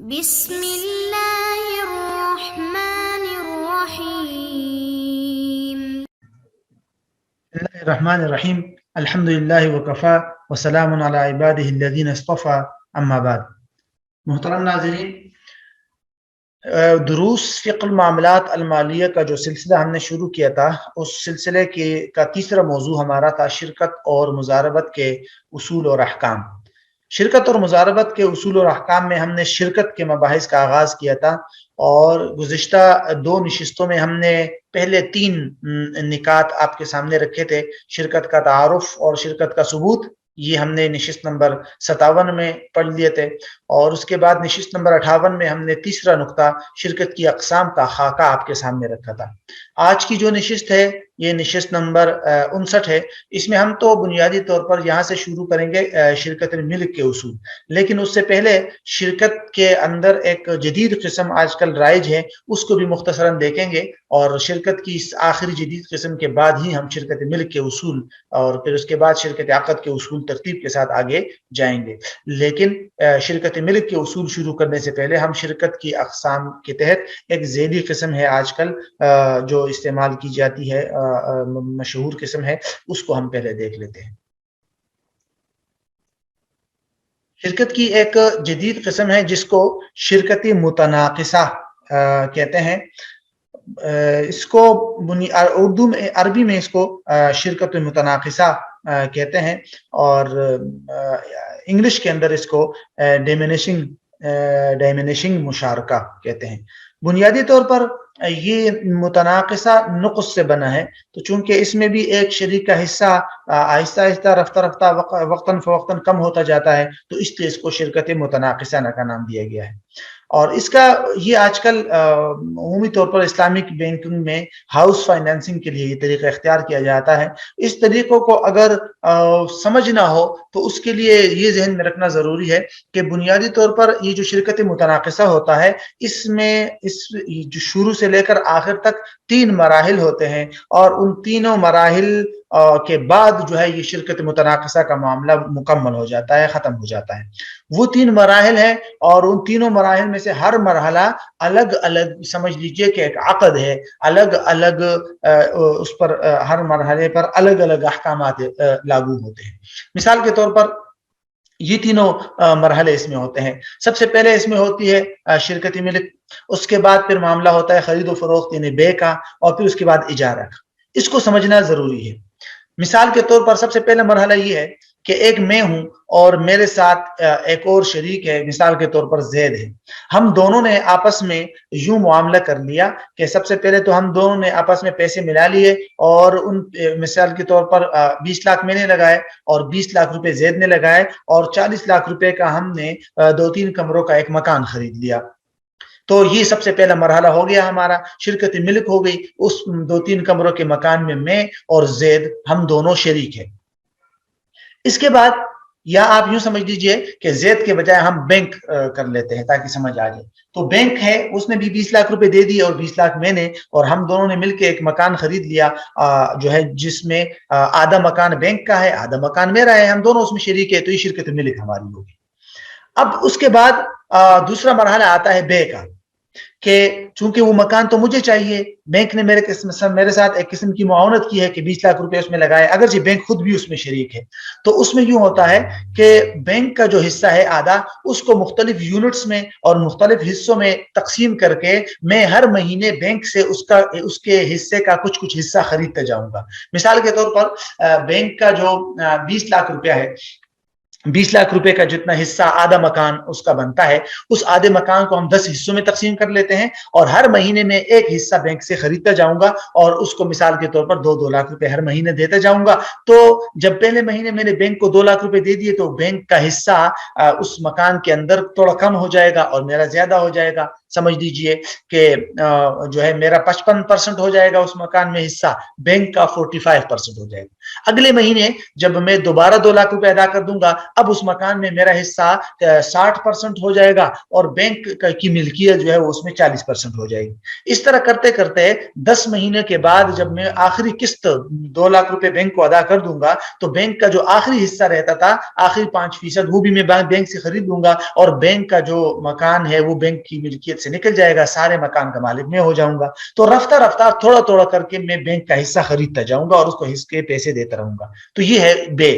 بسم اللہ الرحمن الرحیم. بسم اللہ الرحمن الرحیم. الحمد للہ وکفا وسلام علی عبادہ الذین اصطفى. اما بعد. محترم ناظرین، دروس فقہ المعاملات المالیہ کا جو سلسلہ ہم نے شروع کیا تھا، اس سلسلے کا تیسرا موضوع ہمارا تھا شرکت اور مضاربت کے اصول اور احکام. شرکت اور مضاربت کے اصول اور احکام میں ہم نے شرکت کے مباحث کا آغاز کیا تھا، اور گزشتہ دو نشستوں میں ہم نے پہلے تین نکات آپ کے سامنے رکھے تھے: شرکت کا تعارف اور شرکت کا ثبوت. یہ ہم نے نشست نمبر 57 میں پڑھ لیے تھے، اور اس کے بعد نشست نمبر 58 میں ہم نے تیسرا نقطہ شرکت کی اقسام کا خاکہ آپ کے سامنے رکھا تھا. آج کی جو نشست ہے یہ نشست نمبر 59 ہے. اس میں ہم تو بنیادی طور پر یہاں سے شروع کریں گے شرکت الملک کے اصول، لیکن اس سے پہلے شرکت کے اندر ایک جدید قسم آج کل رائج ہے، اس کو بھی مختصراً دیکھیں گے، اور شرکت کی اس آخری جدید قسم کے بعد ہی ہم شرکت ملک کے اصول اور پھر اس کے بعد شرکت عقد کے اصول ترتیب کے ساتھ آگے جائیں گے. لیکن شرکت ملک کے اصول شروع کرنے سے پہلے ہم شرکت کی اقسام کے تحت ایک ذیلی قسم ہے آج کل جو استعمال کی جاتی ہے، مشہور قسم ہے، اس کو ہم پہلے دیکھ لیتے ہیں. شرکت کی ایک جدید قسم ہے جس کو شرکت متناقصہ کہتے ہیں. اس کو اردو میں، عربی میں اس کو شرکت متناقصہ کہتے ہیں، اور انگلش کے اندر اس کو ڈیمینشنگ مشارکہ کہتے ہیں. بنیادی طور پر یہ متناقصہ نقص سے بنا ہے، تو چونکہ اس میں بھی ایک شریک کا حصہ آہستہ آہستہ رفتہ رفتہ وقتاً فوقتاً کم ہوتا جاتا ہے، تو اس لیے اس کو شرکت متناقصہ کا نام دیا گیا ہے. اور اس کا یہ آج کل عمومی طور پر اسلامک بینکنگ میں ہاؤس فائنینسنگ کے لیے یہ طریقہ اختیار کیا جاتا ہے. اس طریقوں کو اگر سمجھنا ہو تو اس کے لیے یہ ذہن میں رکھنا ضروری ہے کہ بنیادی طور پر یہ جو شرکت متناقصہ ہوتا ہے، اس میں جو شروع سے لے کر آخر تک 3 مراحل ہوتے ہیں، اور ان تینوں مراحل کے بعد جو ہے یہ شرکت متناقصہ کا معاملہ مکمل ہو جاتا ہے، ختم ہو جاتا ہے. وہ 3 مراحل ہیں، اور ان تینوں مراحل میں سے ہر مرحلہ الگ الگ سمجھ لیجئے کہ ایک عقد ہے، الگ الگ اس پر ہر مرحلے پر الگ الگ احکامات لاگو ہوتے ہیں. مثال کے طور پر یہ تینوں مرحلے اس میں ہوتے ہیں. سب سے پہلے اس میں ہوتی ہے شرکت ملک، اس کے بعد پھر معاملہ ہوتا ہے خرید و فروخت یعنی بے کا، اور پھر اس کے بعد اجارہ کا. اس کو سمجھنا ضروری ہے. مثال کے طور پر سب سے پہلا مرحلہ یہ ہے کہ ایک میں ہوں اور میرے ساتھ ایک اور شریک ہے، مثال کے طور پر زید ہے. ہم دونوں نے آپس میں یوں معاملہ کر لیا کہ سب سے پہلے تو ہم دونوں نے آپس میں پیسے ملا لیے، اور ان مثال کے طور پر 20 لاکھ میں نے لگائے اور 20 لاکھ روپے زید نے لگائے، اور 40 لاکھ روپے کا ہم نے 2-3 کمروں کا ایک مکان خرید لیا. تو یہ سب سے پہلا مرحلہ ہو گیا ہمارا، شرکت ملک ہو گئی. اس 2-3 کمروں کے مکان میں اور زید ہم دونوں شریک ہیں. اس کے بعد یا آپ یوں سمجھ لیجئے کہ زید کے بجائے ہم بینک کر لیتے ہیں تاکہ سمجھ آ جائے. تو بینک ہے، اس نے بھی 20 لاکھ روپے دے دیے اور 20 لاکھ میں نے، اور ہم دونوں نے مل کے ایک مکان خرید لیا جو ہے جس میں آدھا مکان بینک کا ہے، آدھا مکان میرا ہے، ہم دونوں اس میں شریک ہے. تو یہ شرکت ملک ہماری ہوگی. اب اس کے بعد دوسرا مرحلہ آتا ہے بے کا، کہ چونکہ وہ مکان تو مجھے چاہیے، بینک نے میرے ساتھ ایک قسم کی معاونت کی ہے کہ 20 لاکھ روپے اس میں لگائے، اگرچہ بینک خود بھی اس میں شریک ہے. تو اس میں یوں ہوتا ہے کہ بینک کا جو حصہ ہے آدھا، اس کو مختلف یونٹس میں اور مختلف حصوں میں تقسیم کر کے میں ہر مہینے بینک سے اس کے حصے کا کچھ حصہ خریدتے جاؤں گا. مثال کے طور پر بینک کا جو 20 لاکھ روپیہ ہے، 20 لاکھ روپے کا جتنا حصہ آدھا مکان اس کا بنتا ہے، اس آدھے مکان کو ہم 10 حصوں میں تقسیم کر لیتے ہیں، اور ہر مہینے میں ایک حصہ بینک سے خریدتا جاؤں گا، اور اس کو مثال کے طور پر 2 لاکھ روپے ہر مہینے دیتا جاؤں گا. تو جب پہلے مہینے میں نے بینک کو 2 لاکھ روپے دے دیے، تو بینک کا حصہ اس مکان کے اندر تھوڑا کم ہو جائے گا اور میرا زیادہ ہو جائے گا. سمجھ لیجئے کہ جو ہے میرا 55% ہو جائے گا اس مکان میں حصہ، بینک کا 45% ہو جائے گا. اگلے مہینے جب میں دوبارہ 2 لاکھ روپے ادا کر دوں گا، اب اس مکان میں میرا حصہ 60% ہو جائے گا اور بینک کی ملکیت جو ہے وہ اس میں 40% ہو جائے گی۔ اس طرح کرتے کرتے 10 مہینے کے بعد جب میں آخری قسط 2 لاکھ روپے بینک کو ادا کر دوں گا تو بینک کا جو آخری حصہ رہتا تھا، آخری 5% وہ بھی میں بینک سے خرید لوں گا اور بینک کا جو مکان ہے وہ بینک کی ملکیت سے نکل جائے گا، سارے مکان کا مالک میں ہو جاؤں گا۔ تو رفتہ رفتہ تھوڑا تھوڑا کر کے میں بینک کا حصہ خریدتا جاؤں گا اور اس کو حصے کے پیسے دیتا رہوں گا۔ تو یہ ہے بے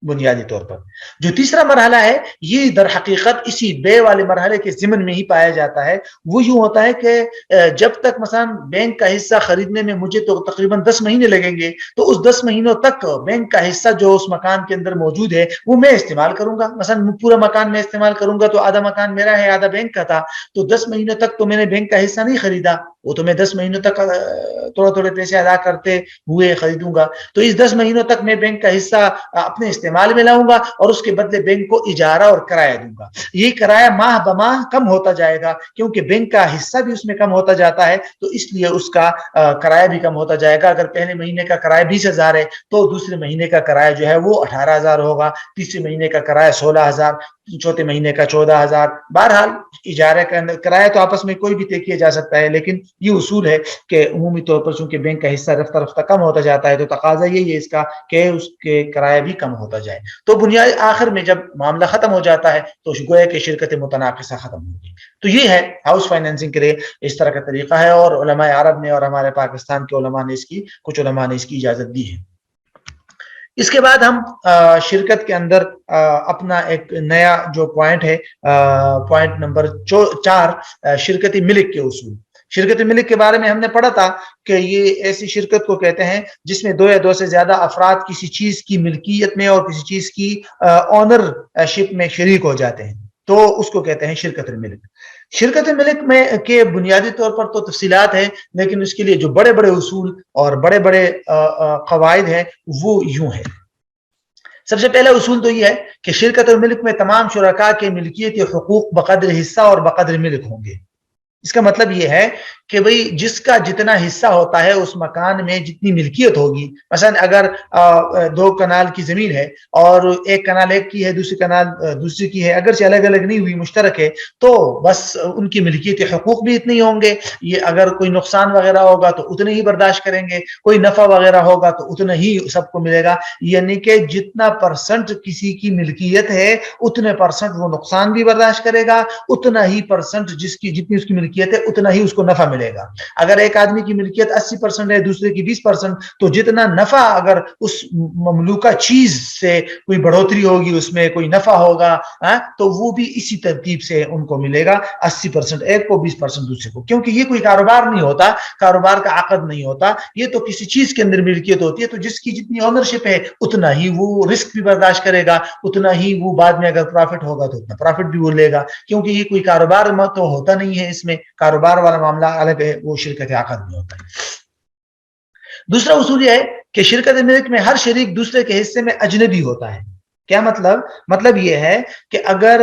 بنیادی طور پر۔ جو تیسرا مرحلہ ہے یہ در حقیقت اسی بے والے مرحلے کے ضمن میں ہی پایا جاتا ہے۔ وہ یوں ہوتا ہے کہ جب تک مثلا بینک کا حصہ خریدنے میں مجھے تو تقریباً 10 مہینے لگیں گے، تو اس 10 مہینوں تک بینک کا حصہ جو اس مکان کے اندر موجود ہے وہ میں استعمال کروں گا۔ مثلا پورا مکان میں استعمال کروں گا تو آدھا مکان میرا ہے، آدھا بینک کا تھا، تو 10 مہینوں تک تو میں نے بینک کا حصہ نہیں خریدا، وہ تو میں 10 مہینوں تک تھوڑے تھوڑے پیسے ادا کرتے ہوئے خریدوں گا۔ تو اس 10 مہینوں تک میں بینک کا حصہ اپنے استعمال میں لاؤں گا اور اس کے بدلے بینک کو اجارہ اور کرایہ دوں گا۔ یہ کرایہ ماہ بماہ کم ہوتا جائے گا کیونکہ بینک کا حصہ بھی اس میں کم ہوتا جاتا ہے، تو اس لیے اس کا کرایہ بھی کم ہوتا جائے گا۔ اگر پہلے مہینے کا کرایہ 20,000 ہے تو دوسرے مہینے کا کرایہ جو ہے وہ 18,000 ہوگا، تیسرے مہینے کا کرایہ 16,000، چوتھے مہینے کا 14,000۔ بہرحال اجارے کا کرایہ تو آپس میں کوئی بھی طے کیا جا سکتا ہے، لیکن یہ اصول ہے کہ عمومی طور پر چونکہ بینک کا حصہ رفتہ رفتہ کم ہوتا جاتا ہے تو تقاضا یہی ہے اس کا کہ اس کے کرایہ بھی کم ہوتا جائے۔ تو بنیادی آخر میں جب معاملہ ختم ہو جاتا ہے تو گویا کہ شرکت متناقصہ ختم ہوگی۔ تو یہ ہے ہاؤس فائنینسنگ کے لیے اس طرح کا طریقہ ہے، اور علماء عرب نے اور ہمارے پاکستان کے علماء نے کچھ علماء نے اس کی اجازت دی ہے۔ اس کے بعد ہم شرکت کے اندر اپنا ایک نیا جو پوائنٹ ہے، پوائنٹ نمبر 4، شرکتی ملک کے اصول۔ شرکت ملک کے بارے میں ہم نے پڑھا تھا کہ یہ ایسی شرکت کو کہتے ہیں جس میں 2 یا 2 سے زیادہ افراد کسی چیز کی ملکیت میں اور کسی چیز کی اونرشپ میں شریک ہو جاتے ہیں، تو اس کو کہتے ہیں شرکت الملک۔ شرکت الملک میں کے بنیادی طور پر تو تفصیلات ہیں، لیکن اس کے لیے جو بڑے بڑے اصول اور بڑے بڑے قواعد ہیں وہ یوں ہیں۔ سب سے پہلا اصول تو یہ ہے کہ شرکت الملک میں تمام شرکاء کے ملکیت حقوق بقدر حصہ اور بقدر ملک ہوں گے۔ اس کا مطلب یہ ہے کہ بھئی جس کا جتنا حصہ ہوتا ہے اس مکان میں جتنی ملکیت ہوگی، مثلا اگر 2 کنال کی زمین ہے اور ایک کنال ایک کی ہے، دوسری کنال دوسری کی ہے، اگرچہ الگ الگ نہیں ہوئی مشترک ہے، تو بس ان کی ملکیت حقوق بھی اتنے ہوں گے۔ یہ اگر کوئی نقصان وغیرہ ہوگا تو اتنے ہی برداشت کریں گے، کوئی نفع وغیرہ ہوگا تو اتنا ہی سب کو ملے گا، یعنی کہ جتنا پرسنٹ کسی کی ملکیت ہے اتنے پرسنٹ وہ نقصان بھی برداشت کرے گا، اتنا ہی پرسنٹ جتنی اس کی ملکیت ہے اتنا ہی اس کو نفع ملے گا۔ اگر ایک آدمی کی ملکیت 80% ہے، دوسرے کی 20%، تو جتنا نفع اگر اس مملوکہ چیز سے کوئی بڑھوتری ہوگی، اس میں کوئی نفع ہوگا، تو وہ بھی اسی ترتیب سے ان کو ملے گا، 80% ایک کو، 20% دوسرے کو، کیونکہ یہ کوئی کاروبار نہیں ہوتا، کاروبار کا عقد نہیں ہوتا، یہ تو کسی چیز کے اندر ملکیت ہوتی ہے، تو جس کی جتنی اونرشپ ہے اتنا ہی وہ رسک بھی برداشت کرے گا، اتنا ہی وہ بعد میں اگر پروفٹ ہوگا تو اتنا پروفٹ بھی وہ لے گا، کیونکہ یہ کوئی کاروبار تو ہوتا نہیں ہے، اس میں کاروبار والا معاملہ الگ ہے، وہ شرکت عقد میں ہوتا ہے۔ دوسرا اصول یہ ہے کہ شرکت ملک میں ہر شریک دوسرے کے حصے میں اجنبی ہوتا ہے۔ کیا مطلب یہ ہے کہ اگر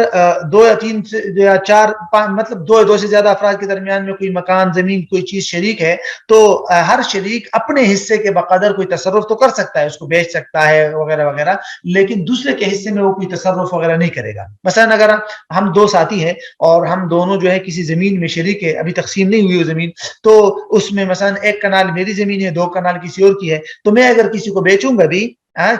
2 یا 3 یا 4 مطلب 2 یا 2 سے زیادہ افراد کے درمیان میں کوئی مکان، زمین، کوئی چیز شریک ہے، تو ہر شریک اپنے حصے کے بقدر کوئی تصرف تو کر سکتا ہے، اس کو بیچ سکتا ہے وغیرہ وغیرہ، لیکن دوسرے کے حصے میں وہ کوئی تصرف وغیرہ نہیں کرے گا۔ مثلا اگر ہم 2 ساتھی ہیں اور ہم دونوں جو ہے کسی زمین میں شریک ہے، ابھی تقسیم نہیں ہوئی وہ زمین، تو اس میں مثلا 1 کنال میری زمین ہے، 2 کنال کسی اور کی ہے، تو میں اگر کسی کو بیچوں گا بھی،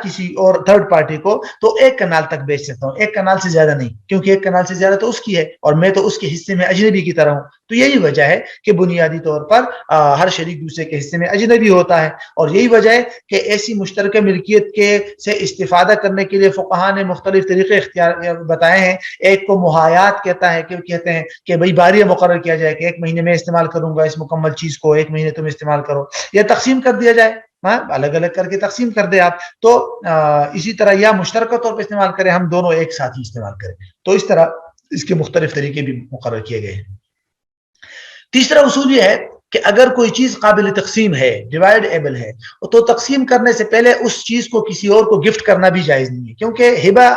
کسی اور تھرڈ پارٹی کو، تو 1 کنال تک بیچ سکتا ہوں، 1 کنال سے زیادہ نہیں، کیونکہ 1 کنال سے زیادہ تو اس کی ہے اور میں تو اس کے حصے میں اجنبی کی طرح ہوں۔ تو یہی وجہ ہے کہ بنیادی طور پر ہر شریک دوسرے کے حصے میں اجنبی ہوتا ہے، اور یہی وجہ ہے کہ ایسی مشترکہ ملکیت سے استفادہ کرنے کے لیے فقہاء نے مختلف طریقے اختیار بتائے ہیں۔ ایک کو محایات کہتے ہیں کہ بھئی باریہ مقرر کیا جائے کہ 1 مہینے میں استعمال کروں گا اس مکمل چیز کو، 1 مہینے تم استعمال کرو، یا تقسیم کر دیا جائے، الگ الگ کر کے تقسیم کر دے آپ، تو اسی طرح یا مشترکہ طور پر استعمال کریں، ہم دونوں ایک ساتھ ہی استعمال کریں، تو اس طرح اس کے مختلف طریقے بھی مقرر کیے گئے ہیں۔ تیسرا اصول یہ ہے کہ اگر کوئی چیز قابل تقسیم ہے، ڈیوائڈ ایبل ہے، تو تقسیم کرنے سے پہلے اس چیز کو کسی اور کو گفٹ کرنا بھی جائز نہیں ہے، کیونکہ ہبہ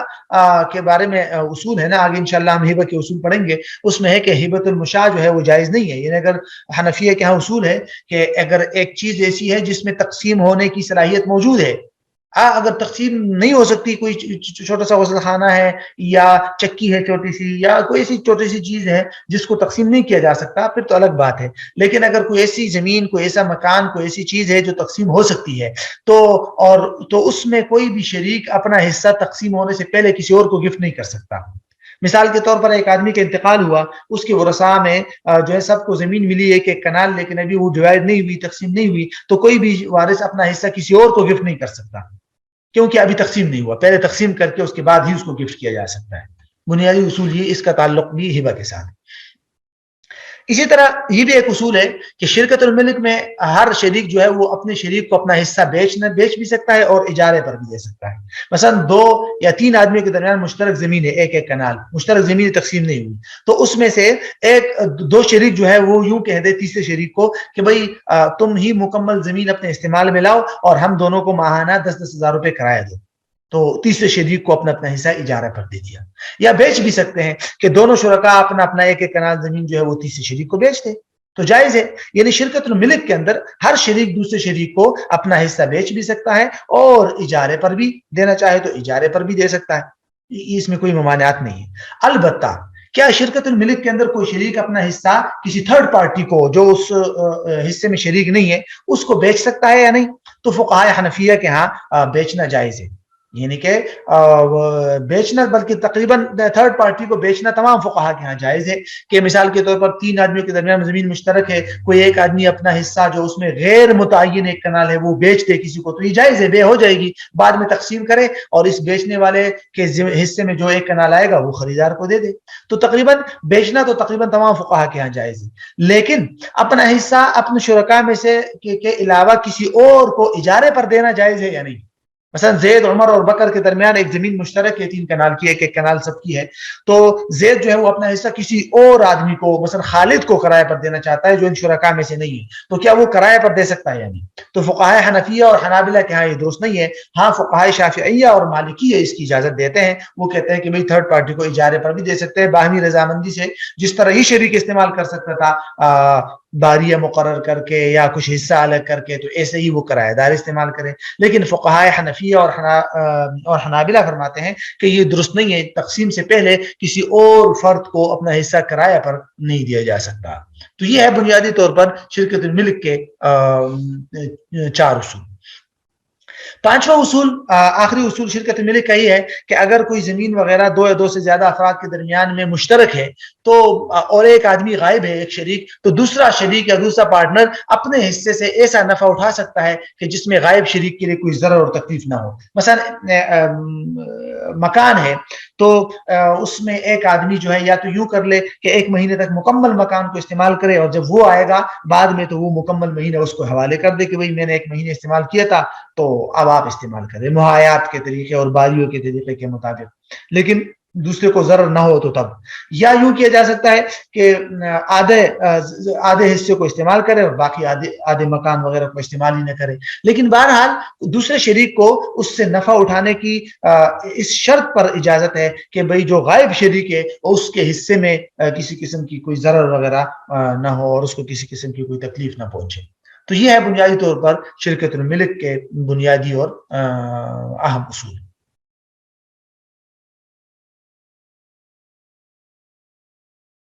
کے بارے میں اصول ہے نا، آگے انشاءاللہ ہم ہبہ کے اصول پڑھیں گے، اس میں ہے کہ ہبۃ المشاع جو ہے وہ جائز نہیں ہے۔ یعنی اگر حنفیہ کے ہاں اصول ہے کہ اگر ایک چیز ایسی ہے جس میں تقسیم ہونے کی صلاحیت موجود ہے، اگر تقسیم نہیں ہو سکتی، کوئی چھوٹا سا غسل خانہ ہے یا چکی ہے چھوٹی سی یا کوئی ایسی چھوٹی سی چیز ہے جس کو تقسیم نہیں کیا جا سکتا، پھر تو الگ بات ہے. لیکن اگر کوئی ایسی زمین، کوئی ایسا مکان، کوئی ایسی چیز ہے جو تقسیم ہو سکتی ہے تو اس میں کوئی بھی شریک اپنا حصہ تقسیم ہونے سے پہلے کسی اور کو گفٹ نہیں کر سکتا. مثال کے طور پر ایک آدمی کا انتقال ہوا، اس کے ورثاء میں جو ہے سب کو زمین ملی ایک ایک کنال، لیکن ابھی وہ ڈیوائڈ نہیں ہوئی، تقسیم نہیں ہوئی، تو کوئی بھی وارث اپنا حصہ کسی اور کو گفٹ نہیں کر سکتا کیونکہ ابھی تقسیم نہیں ہوا. پہلے تقسیم کر کے اس کے بعد ہی اس کو گفٹ کیا جا سکتا ہے. بنیادی اصول یہ، اس کا تعلق بھی ہبہ کے ساتھ. اسی طرح یہ بھی ایک اصول ہے کہ شرکت الملک میں ہر شریک جو ہے وہ اپنے شریک کو اپنا حصہ بیچ بھی سکتا ہے اور اجارے پر بھی دے سکتا ہے. مثلا 2 یا 3 آدمیوں کے درمیان مشترک زمین ہے، ایک ایک کنال مشترک زمین تقسیم نہیں ہوئی، تو اس میں سے 2 شریک جو ہے وہ یوں کہہ دے تیسرے شریک کو کہ بھائی تم ہی مکمل زمین اپنے استعمال میں لاؤ اور ہم دونوں کو ماہانہ 10-10 ہزار روپے کرایہ دو. تو تیسرے شریک کو اپنا اپنا حصہ اجارہ پر دے دیا. یا بیچ بھی سکتے ہیں کہ دونوں شرکاء اپنا اپنا ایک ایک کنال زمین جو ہے وہ تیسرے شریک کو بیچ دے، تو جائز ہے. یعنی شرکت الملک کے اندر ہر شریک دوسرے شریک کو اپنا حصہ بیچ بھی سکتا ہے اور اجارے پر بھی دینا چاہے تو اجارے پر بھی دے سکتا ہے. اس میں کوئی ممانعات نہیں ہے. البتہ کیا شرکت الملک کے اندر کوئی شریک اپنا حصہ کسی تھرڈ پارٹی کو جو اس حصے میں شریک نہیں ہے اس کو بیچ سکتا ہے یا نہیں؟ تو فقہائے حنفیہ کے ہاں بیچنا جائز ہے. یعنی کہ بیچنا، بلکہ تقریباً تھرڈ پارٹی کو بیچنا تمام فقہا کے ہاں جائز ہے. کہ مثال کے طور پر 3 آدمیوں کے درمیان زمین مشترک ہے، کوئی ایک آدمی اپنا حصہ جو اس میں غیر متعین ایک کنال ہے وہ بیچ دے کسی کو، تو یہ جائز ہے، بے ہو جائے گی، بعد میں تقسیم کرے اور اس بیچنے والے کے حصے میں جو ایک کنال آئے گا وہ خریدار کو دے دے. تو تقریباً بیچنا تو تقریباً تمام فقہا کے ہاں جائز ہے. لیکن اپنا حصہ اپنے شرکاء میں سے کے علاوہ کسی اور کو اجارے پر دینا جائز ہے یا نہیں؟ مثلا زید، عمر اور بکر کے درمیان ایک زمین مشترک ہے 3 کنال کی، ایک ایک کنال سب کی ہے، تو زید جو ہے وہ اپنا حصہ کسی اور آدمی کو، مثلا خالد کو کرایہ پر دینا چاہتا ہے جو ان شرکاء میں سے نہیں ہے، تو کیا وہ کرایہ پر دے سکتا ہے یا نہیں؟ تو فقہائے حنفیہ اور حنابلہ کے ہاں یہ درست نہیں ہے. ہاں فقہائے شافعیہ اور مالکیہ اس کی اجازت دیتے ہیں، وہ کہتے ہیں کہ بھئی تھرڈ پارٹی کو اجارے پر بھی دے سکتے ہیں باہمی رضامندی سے، جس طرح ہی شریک استعمال کر سکتا تھا باریہ مقرر کر کے یا کچھ حصہ الگ کر کے، تو ایسے ہی وہ کرایہ دار استعمال کرے. لیکن فقہائے حنفیہ اور حنابلہ فرماتے ہیں کہ یہ درست نہیں ہے، تقسیم سے پہلے کسی اور فرد کو اپنا حصہ کرایہ پر نہیں دیا جا سکتا. تو یہ ہے بنیادی طور پر شرکت الملک کے 4 اصول. 5واں اصول، آخری اصول شرکت الملک کا یہ ہے کہ اگر کوئی زمین وغیرہ 2 یا 2 سے زیادہ افراد کے درمیان میں مشترک ہے تو اور ایک آدمی غائب ہے، ایک شریک، تو دوسرا شریک یا دوسرا پارٹنر اپنے حصے سے ایسا نفع اٹھا سکتا ہے کہ جس میں غائب شریک کے لیے کوئی ضرر اور تکلیف نہ ہو. مثلا مکان ہے تو اس میں ایک آدمی جو ہے یا تو یوں کر لے کہ 1 مہینے تک مکمل مکان کو استعمال کرے اور جب وہ آئے گا بعد میں تو وہ مکمل مہینہ اس کو حوالے کر دے کہ بھئی میں نے 1 مہینے استعمال کیا تھا تو اب آپ استعمال کریں محایات کے طریقے اور باریوں کے طریقے کے مطابق، لیکن دوسرے کو ضرر نہ ہو تو تب. یا یوں کیا جا سکتا ہے کہ آدھے حصے کو استعمال کرے اور باقی آدھے مکان وغیرہ کو استعمال ہی نہ کرے. لیکن بہرحال دوسرے شریک کو اس سے نفع اٹھانے کی اس شرط پر اجازت ہے کہ بھئی جو غائب شریک ہے اس کے حصے میں کسی قسم کی کوئی ضرر وغیرہ نہ ہو اور اس کو کسی قسم کی کوئی تکلیف نہ پہنچے. تو یہ ہے بنیادی طور پر شرکت الملک کے بنیادی اور اہم اصول.